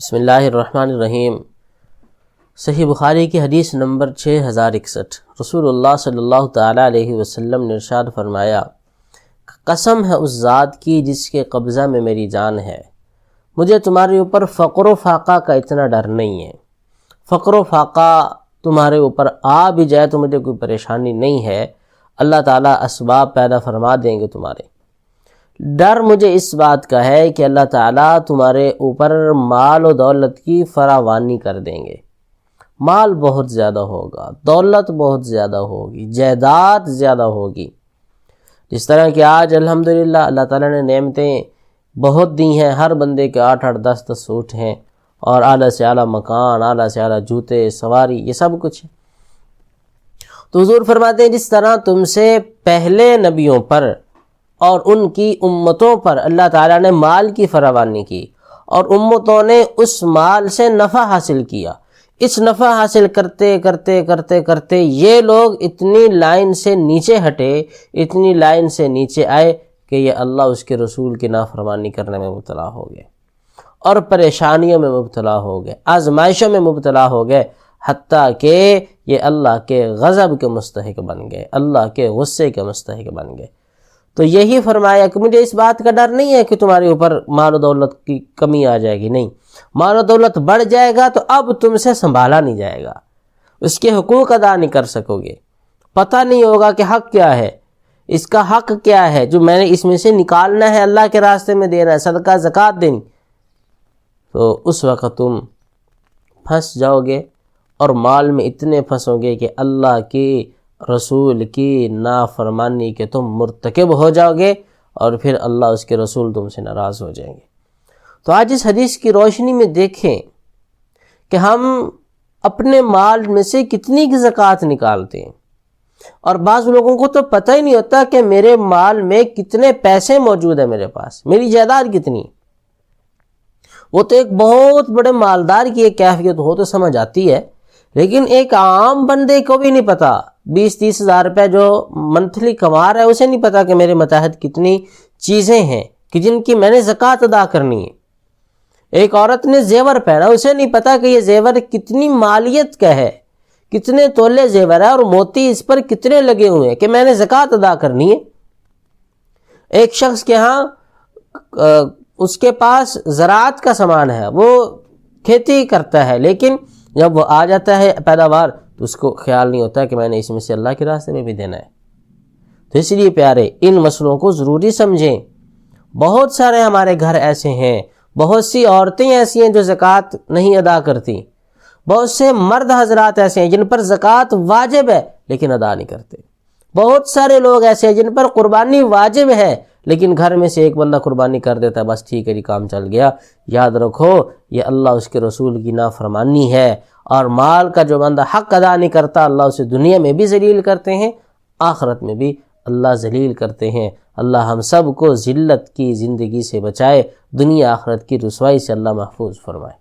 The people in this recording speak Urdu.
بسم اللہ الرحمن الرحیم۔ صحیح بخاری کی حدیث نمبر 6061، رسول اللہ صلی اللہ تعالیٰ علیہ وسلم نے ارشاد فرمایا، قسم ہے اس ذات کی جس کے قبضہ میں میری جان ہے، مجھے تمہارے اوپر فقر و فاقہ کا اتنا ڈر نہیں ہے۔ فقر و فاقہ تمہارے اوپر آ بھی جائے تو مجھے کوئی پریشانی نہیں ہے، اللہ تعالیٰ اسباب پیدا فرما دیں گے تمہارے۔ ڈر مجھے اس بات کا ہے کہ اللہ تعالیٰ تمہارے اوپر مال و دولت کی فراوانی کر دیں گے۔ مال بہت زیادہ ہوگا، دولت بہت زیادہ ہوگی، جائیداد زیادہ ہوگی۔ جس طرح کہ آج الحمدللہ اللہ تعالیٰ نے نعمتیں بہت دی ہیں، ہر بندے کے 8-8 10-10 اونٹ ہیں، اور اعلیٰ سے اعلیٰ مکان، اعلیٰ سے اعلیٰ جوتے، سواری، یہ سب کچھ ہے۔ تو حضور فرماتے ہیں جس طرح تم سے پہلے نبیوں پر اور ان کی امتوں پر اللہ تعالیٰ نے مال کی فراوانی کی، اور امتوں نے اس مال سے نفع حاصل کیا، اس نفع حاصل کرتے کرتے کرتے کرتے یہ لوگ اتنی لائن سے نیچے ہٹے، اتنی لائن سے نیچے آئے کہ یہ اللہ اس کے رسول کی نافرمانی کرنے میں مبتلا ہو گئے، اور پریشانیوں میں مبتلا ہو گئے، آزمائشوں میں مبتلا ہو گئے، حتیٰ کہ یہ اللہ کے غضب کے مستحق بن گئے، اللہ کے غصے کے مستحق بن گئے۔ تو یہی فرمایا کہ مجھے اس بات کا ڈر نہیں ہے کہ تمہارے اوپر مال و دولت کی کمی آ جائے گی، نہیں، مال و دولت بڑھ جائے گا تو اب تم سے سنبھالا نہیں جائے گا، اس کے حقوق ادا نہیں کر سکو گے، پتہ نہیں ہوگا کہ حق کیا ہے، اس کا حق کیا ہے جو میں نے اس میں سے نکالنا ہے، اللہ کے راستے میں دینا ہے، صدقہ زکوٰۃ دینی، تو اس وقت تم پھنس جاؤ گے، اور مال میں اتنے پھنسو گے کہ اللہ کی رسول کی نافرمانی کے تم مرتکب ہو جاؤ گے، اور پھر اللہ اس کے رسول تم سے ناراض ہو جائیں گے۔ تو آج اس حدیث کی روشنی میں دیکھیں کہ ہم اپنے مال میں سے کتنی کی زکوٰۃ نکالتے ہیں، اور بعض لوگوں کو تو پتہ ہی نہیں ہوتا کہ میرے مال میں کتنے پیسے موجود ہیں، میرے پاس میری جائیداد کتنی۔ وہ تو ایک بہت بڑے مالدار کی ایک کیفیت ہو تو سمجھ آتی ہے، لیکن ایک عام بندے کو بھی نہیں پتا، 20-30 ہزار روپے جو منتھلی کما رہا ہے اسے نہیں پتا کہ میرے متحد کتنی چیزیں ہیں کہ جن کی میں نے زکوٰۃ ادا کرنی ہے۔ ایک عورت نے زیور پہنا، اسے نہیں پتا کہ یہ زیور کتنی مالیت کا ہے، کتنے تولے زیور ہے، اور موتی اس پر کتنے لگے ہوئے ہیں کہ میں نے زکوٰۃ ادا کرنی ہے۔ ایک شخص کے ہاں اس کے پاس زراعت کا سامان ہے، وہ کھیتی کرتا ہے، لیکن جب وہ آ جاتا ہے پیداوار تو اس کو خیال نہیں ہوتا کہ میں نے اس میں سے اللہ کے راستے میں بھی دینا ہے۔ تو اس لیے پیارے، ان مسئلوں کو ضروری سمجھیں۔ بہت سارے ہمارے گھر ایسے ہیں، بہت سی عورتیں ایسی ہیں جو زکوٰۃ نہیں ادا کرتی، بہت سے مرد حضرات ایسے ہیں جن پر زکوٰۃ واجب ہے لیکن ادا نہیں کرتے، بہت سارے لوگ ایسے ہیں جن پر قربانی واجب ہے لیکن گھر میں سے ایک بندہ قربانی کر دیتا ہے، بس ٹھیک ہے جی کام چل گیا۔ یاد رکھو یہ اللہ اس کے رسول کی نافرمانی ہے، اور مال کا جو بندہ حق ادا نہیں کرتا اللہ اسے دنیا میں بھی ذلیل کرتے ہیں، آخرت میں بھی اللہ ذلیل کرتے ہیں۔ اللہ ہم سب کو ذلت کی زندگی سے بچائے، دنیا آخرت کی رسوائی سے اللہ محفوظ فرمائے۔